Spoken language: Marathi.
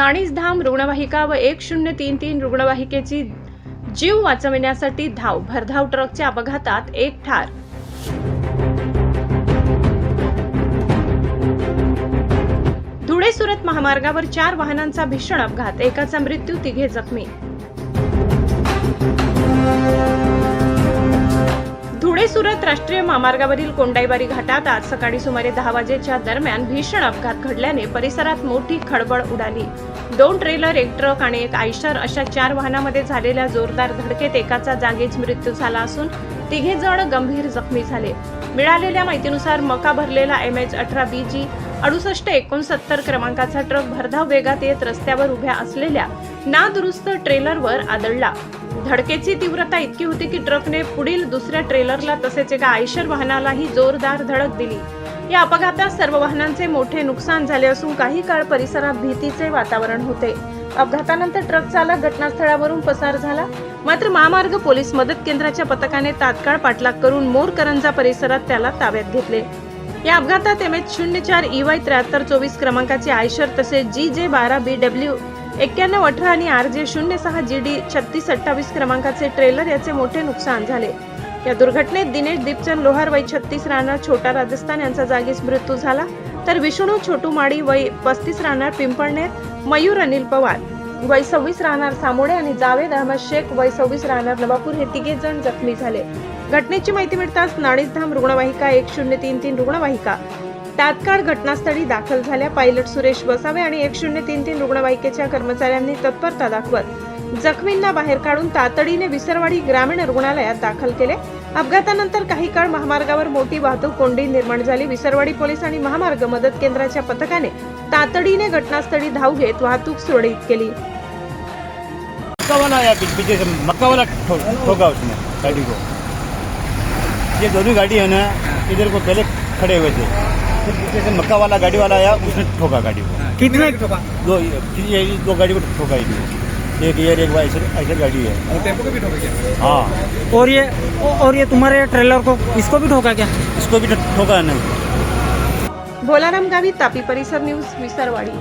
नाणीजधाम रुग्णवाहिका व 1033 रुग्णवाहिकेची जीव वाचविण्यासाठी धाव भरधाव ट्रकच्या अपघातात एक ठार। धुळे सुरत महामार्गावर 4 वाहनांचा भीषण अपघात, एकाचा मृत्यू, 3 जखमी। धुळे सुरत राष्ट्रीय महामार्गावरील कोंडाईबारी घाटात आज सकाळी सुमारे 10 वाजेच्या दरम्यान भीषण अपघात घडल्याने परिसरात मोठी खळबळ उडाली। 2 ट्रेलर, 1 ट्रक आणि 1 आयशर अशा 4 वाहनांमध्ये झालेल्या जोरदार धडकेत एकाचा जागीच मृत्यू झाला असून 3 जण गंभीर जखमी झाले। मिळालेल्या माहितीनुसार मका भरलेला MH18BG 6869 क्रमांकाचा ट्रक भरधाव वेगात येत रस्त्यावर उभ्या असलेल्या नादुरुस्त ट्रेलरवर आदळला। धडकेची तीव्रता इतकी होती की ट्रकने पुढील दुसऱ्या ट्रेलरला तसेच एका आयशर वाहनालाही जोरदार धडक दिली। या अपघातात सर्व वाहनांचे मोठे नुकसान झाले असून काही काळ परिसरात भीतीचे वातावरण होते। अपघातानंतर ट्रक चालक घटनास्थळावरून पसार झाला, मात्र महामार्ग पोलीस मदत केंद्राच्या पथकाने तात्काळ पाठलाग करून मोरकरंजा परिसरात त्याला ताब्यात घेतले। या अपघातात MH04 EY 7324 क्रमांकाचे आयशर तसेच GJ12BW 9118 आणि RJ06 GD 3628 क्रमांकाचे ट्रेलर याचे मोठे नुकसान झाले। या दुर्घटनेत दिनेश दीपचंद लोहार वय 36 राहणार छोटा राजस्थान यांचा जागीच मृत्यू झाला, तर विष्णू छोटू माडी वय 35 राहणार पिंपळनेर, मयूर अनिल पवार वय 26 राहणार सामोडे आणि जावेद अहमद शेख वय 26 राहणार नवापूर हे 3 जण जखमी झाले। घटनेची माहिती मिळताच नाणीजधाम रुग्णवाहिका 1033 रुग्णवाहिका तात्काळ घटनास्थळी दाखल झाल्या। पायलट सुरेश वसावे आणि 1033 रुग्णवाहिकेच्या कर्मचाऱ्यांनी तत्परता दाखवत जखमींना बाहेर काढून तातडीने विसरवाडी ग्रामीण रुग्णालयात दाखल केले। अपघातानंतर काही काळ महामार्गावर मोठी वाहतूक कोंडी निर्माण झाली। विसरवाडी पोलीस आणि महामार्ग मदत केंद्राच्या पथकाने तातडीने घटनास्थळी धाव घेत वाहतूक सुरळीत केली। मक्का वाला ठोका उसने गाड़ी को। ये दोनों गाड़ी है ना, इधर को पहले खड़े हुए थे, फिर पीछे से मक्का वाला गाड़ी वाला आया, उसने ठोका गाड़ी को। कितने ठोका? दो गाड़ी को ठोका ही नहीं। एक ऐसे गाड़ी है। टेम्पो को भी ठोका क्या? हाँ। और ये तुम्हारे ट्रेलर को इसको भी ठोका क्या? इसको भी ठोका है नहीं। भोलाराम गावी, तापी परिसर न्यूज, विसरवाडी।